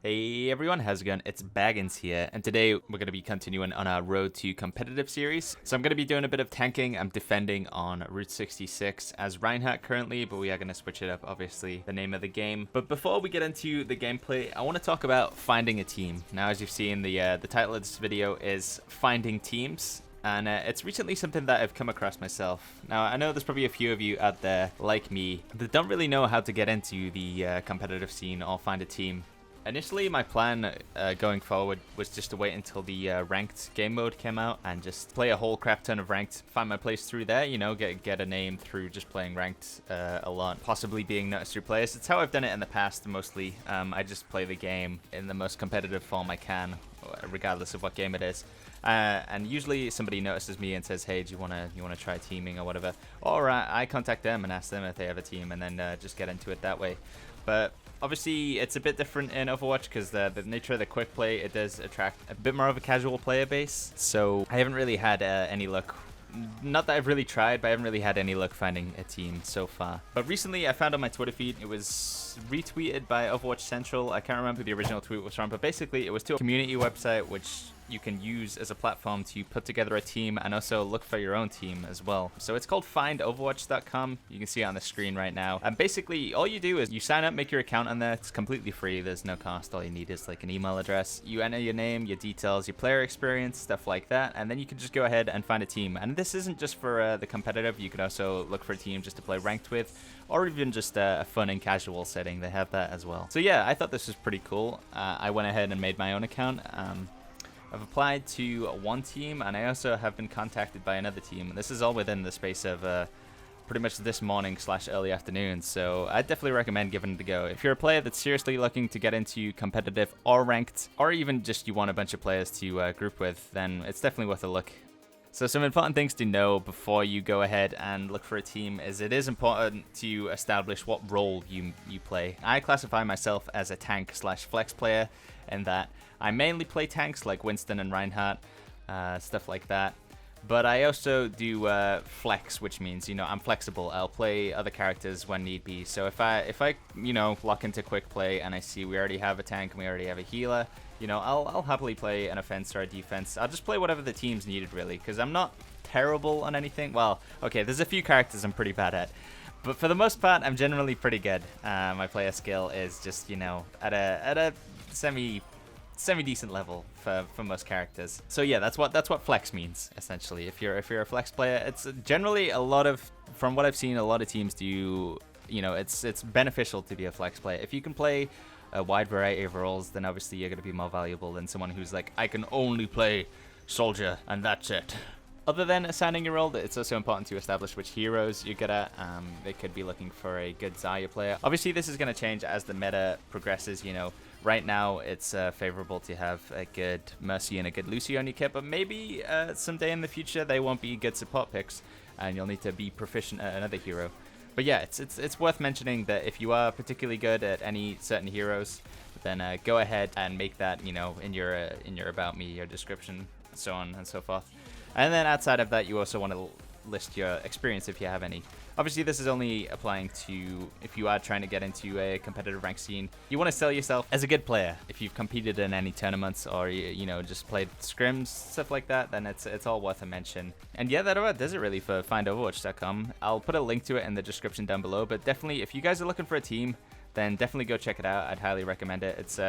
Hey everyone, how's it going? It's Baggins here, and today we're going to be continuing on our Road to Competitive series. So I'm going to be doing a bit of tanking. I'm defending on Route 66 as Reinhardt currently, but we are going to switch it up, obviously, the name of the game. But before we get into the gameplay, I want to talk about finding a team. Now, as you've seen, the title of this video is Finding Teams. And it's recently something that I've come across myself. Now, I know there's probably a few of you out there, like me, that don't really know how to get into the competitive scene or find a team. Initially, my plan going forward was just to wait until the ranked game mode came out and just play a whole crap ton of ranked, find my place through there, you know, get a name through just playing ranked a lot, possibly being noticed through players. It's how I've done it in the past mostly. I just play the game in the most competitive form I can, regardless of what game it is. And usually somebody notices me and says, hey, do you wanna try teaming or whatever? Or I contact them and ask them if they have a team and then just get into it that way. But obviously, it's a bit different in Overwatch because the nature of the quick play, it does attract a bit more of a casual player base. So I haven't really had any luck. Not that I've really tried, but I haven't really had any luck finding a team so far. But recently, I found on my Twitter feed, it was retweeted by Overwatch Central. I can't remember who the original tweet was from, but basically, it was to a community website which you can use as a platform to put together a team and also look for your own team as well. So it's called findoverwatch.com. You can see it on the screen right now. And basically, all you do is you sign up, make your account on there. It's completely free. There's no cost. All you need is like an email address. You enter your name, your details, your player experience, stuff like that. And then you can just go ahead and find a team. And this isn't just for the competitive. You can also look for a team just to play ranked with, or even just a fun and casual setting. They have that as well. So yeah, I thought this was pretty cool. I went ahead and made my own account. I've applied to one team, and I also have been contacted by another team. This is all within the space of pretty much this morning / early afternoon, so I'd definitely recommend giving it a go. If you're a player that's seriously looking to get into competitive or ranked, or even just you want a bunch of players to group with, then it's definitely worth a look. So some important things to know before you go ahead and look for a team is it is important to establish what role you play. I classify myself as a tank / flex player in that I mainly play tanks like Winston and Reinhardt, stuff like that. But I also do flex, which means, you know, I'm flexible. I'll play other characters when need be. So if I you know, lock into quick play and I see we already have a tank and we already have a healer, you know, I'll happily play an offense or a defense. I'll just play whatever the team's needed, really, because I'm not terrible on anything. Well, okay, there's a few characters I'm pretty bad at, but for the most part, I'm generally pretty good. My player skill is just, you know, at a semi-decent level for most characters. So yeah, that's what flex means, essentially. If you're a flex player, it's generally a lot of, from what I've seen, a lot of teams do, you know, it's beneficial to be a flex player. If you can play a wide variety of roles, then obviously you're going to be more valuable than someone who's like, I can only play soldier and that's it. Other than assigning your role, it's also important to establish which heroes you're good at. They could be looking for a good Zarya player. Obviously, this is going to change as the meta progresses, you know. Right now, it's favorable to have a good Mercy and a good Lucy on your kit, but maybe someday in the future, they won't be good support picks, and you'll need to be proficient at another hero. But yeah, it's worth mentioning that if you are particularly good at any certain heroes, then go ahead and make that, you know, in your about me, your description, so on and so forth. And then outside of that, you also want to list your experience if you have any. Obviously, this is only applying to if you are trying to get into a competitive rank scene. You want to sell yourself as a good player. If you've competed in any tournaments or, you know, just played scrims, stuff like that, then it's all worth a mention. And yeah, that about does it really for findoverwatch.com. I'll put a link to it in the description down below, but definitely if you guys are looking for a team, then definitely go check it out. I'd highly recommend it. It's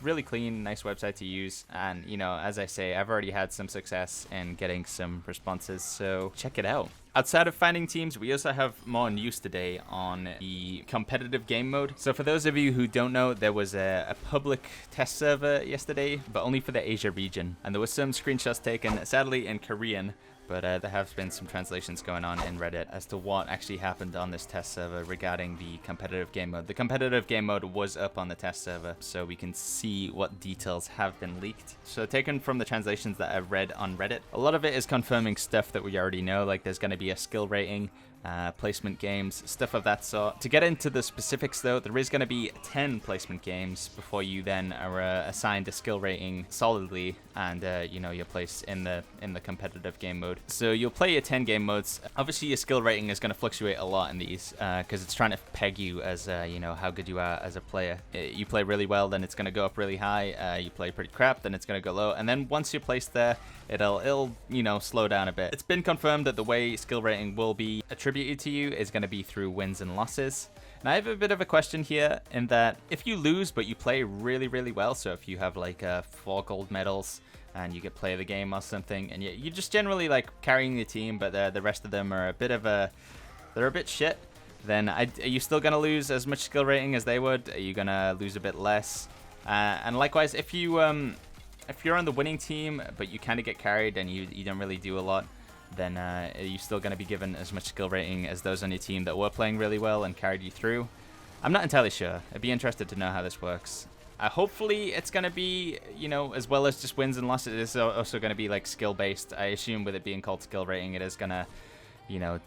really clean, nice website to use. And, you know, as I say, I've already had some success in getting some responses, so check it out. Outside of finding teams, we also have more news today on the competitive game mode. So for those of you who don't know, there was a public test server yesterday, but only for the Asia region. And there was some screenshots taken, sadly in Korean, but there have been some translations going on in Reddit as to what actually happened on this test server regarding the competitive game mode. The competitive game mode was up on the test server, so we can see what details have been leaked. So taken from the translations that I've read on Reddit, a lot of it is confirming stuff that we already know, like there's going to be a skill rating, placement games, stuff of that sort. To get into the specifics though, there is going to be 10 placement games before you then are assigned a skill rating solidly, and you know, your place in the competitive game mode. So you'll play your 10 game modes. Obviously your skill rating is going to fluctuate a lot in these because it's trying to peg you as you know, how good you are as a player. You play really well, then it's going to go up really high. You play pretty crap, then it's going to go low, and then once you're placed there, it'll you know, slow down a bit. It's been confirmed that the way skill rating will be attributed to you is going to be through wins and losses. And I have a bit of a question here, in that if you lose but you play really, really well, so if you have like 4 gold medals and you get play of the game or something, and you just generally like carrying the team, but the rest of them are they're a bit shit, then are you still going to lose as much skill rating as they would? Are you going to lose a bit less? And likewise, if you're on the winning team but you kind of get carried and you don't really do a lot, then are you still going to be given as much skill rating as those on your team that were playing really well and carried you through? I'm not entirely sure. I'd be interested to know how this works. Hopefully it's going to be, you know, as well as just wins and losses, it is also going to be like skill based. I assume with it being called skill rating, it is going to, you know,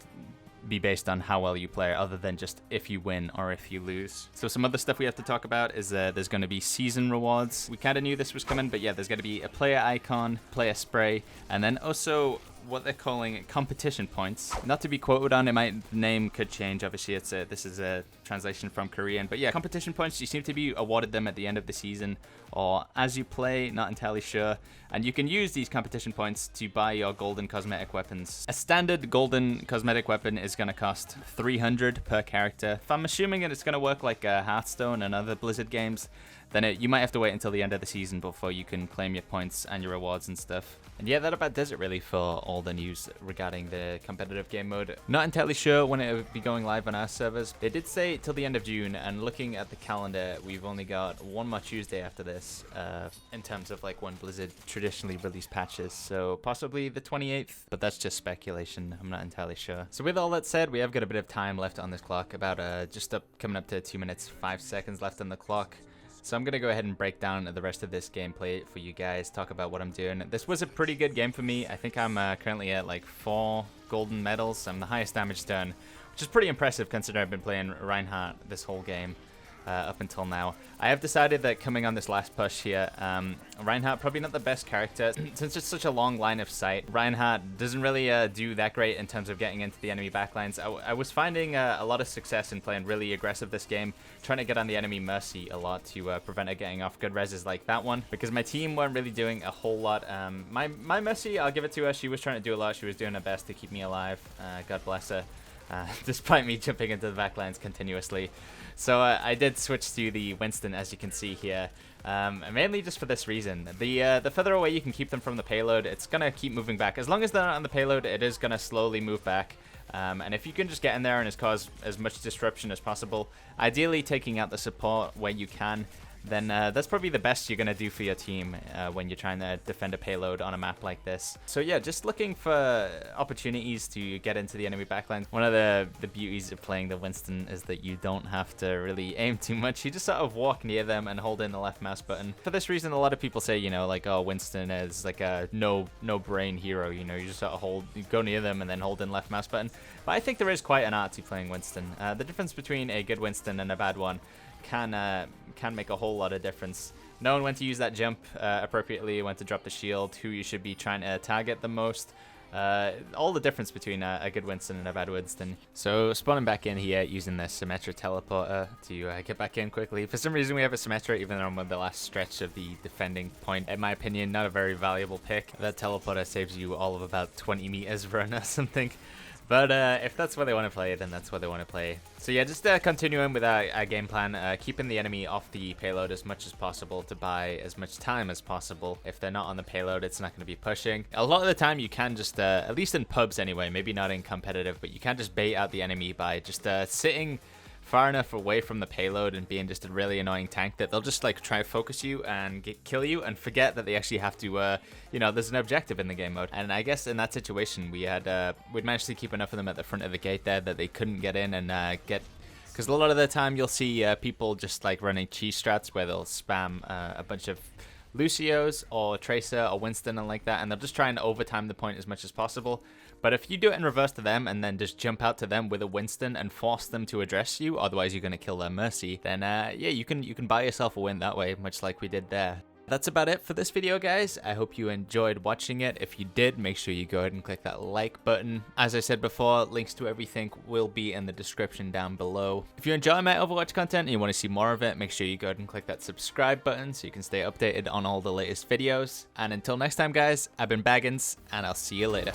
be based on how well you play, other than just if you win or if you lose. So some other stuff we have to talk about is there's going to be season rewards. We kind of knew this was coming, but yeah, there's going to be a player icon, player spray, and then also what they're calling competition points. Not to be quoted on, the name could change. Obviously, this is a translation from Korean, but yeah, competition points. You seem to be awarded them at the end of the season or as you play. Not entirely sure. And you can use these competition points to buy your golden cosmetic weapons. A standard golden cosmetic weapon is going to cost 300 per character. If I'm assuming that it's going to work like Hearthstone and other Blizzard games, then you might have to wait until the end of the season before you can claim your points and your rewards and stuff. And yeah, that about does it really for all the news regarding the competitive game mode. Not entirely sure when it will be going live on our servers. They did say till the end of June, and looking at the calendar, we've only got one more Tuesday after this in terms of like when Blizzard traditionally release patches. So possibly the 28th, but that's just speculation. I'm not entirely sure. So with all that said, we have got a bit of time left on this clock, about coming up to 2 minutes 5 seconds left on the clock. So I'm going to go ahead and break down the rest of this gameplay for you guys, talk about what I'm doing. This was a pretty good game for me. I think I'm currently at like 4 golden medals. I'm the highest damage done, which is pretty impressive considering I've been playing Reinhardt this whole game up until now. I have decided that coming on this last push here, Reinhardt probably not the best character since it's such a long line of sight. Reinhardt doesn't really do that great in terms of getting into the enemy backlines. I was finding a lot of success in playing really aggressive this game, trying to get on the enemy Mercy a lot to prevent her getting off good reses like that one, because my team weren't really doing a whole lot. My Mercy, I'll give it to her, she was trying to do a lot. She was doing her best to keep me alive, God bless her. Despite me jumping into the backlines continuously. So I did switch to the Winston, as you can see here, mainly just for this reason. The further away you can keep them from the payload, it's going to keep moving back. As long as they're not on the payload, it is going to slowly move back. And if you can just get in there and just cause as much disruption as possible, ideally taking out the support where you can, then that's probably the best you're going to do for your team when you're trying to defend a payload on a map like this. So yeah, just looking for opportunities to get into the enemy backlines. One of the beauties of playing the Winston is that you don't have to really aim too much. You just sort of walk near them and hold in the left mouse button. For this reason, a lot of people say, you know, like, oh, Winston is like a no brain hero. You know, you just sort of go near them and then hold in left mouse button. But I think there is quite an art to playing Winston. The difference between a good Winston and a bad one can make a whole lot of difference. Knowing when to use that jump appropriately, when to drop the shield, who you should be trying to target the most. All the difference between a good Winston and a bad Winston. So spawning back in here using the Symmetra teleporter to get back in quickly. For some reason we have a Symmetra even though I'm on the last stretch of the defending point. In my opinion, not a very valuable pick. That teleporter saves you all of about 20 meters run or something. But if that's where they want to play, then that's where they want to play. So yeah, just continuing with our game plan, keeping the enemy off the payload as much as possible to buy as much time as possible. If they're not on the payload, it's not going to be pushing. A lot of the time you can just, at least in pubs anyway, maybe not in competitive, but you can just bait out the enemy by just sitting far enough away from the payload and being just a really annoying tank that they'll just like try to focus you and kill you and forget that they actually have to, you know, there's an objective in the game mode. And I guess in that situation we'd managed to keep enough of them at the front of the gate there that they couldn't get in and because a lot of the time you'll see people just like running cheese strats where they'll spam a bunch of Lucio's or Tracer or Winston and like that, and they'll just try and overtime the point as much as possible. But if you do it in reverse to them and then just jump out to them with a Winston and force them to address you, otherwise you're going to kill their Mercy, then yeah, you can buy yourself a win that way, much like we did there. That's about it for this video, guys. I hope you enjoyed watching it. If you did, make sure you go ahead and click that like button. As I said before, links to everything will be in the description down below. If you enjoy my Overwatch content and you want to see more of it, make sure you go ahead and click that subscribe button so you can stay updated on all the latest videos. And until next time, guys, I've been Baggins, and I'll see you later.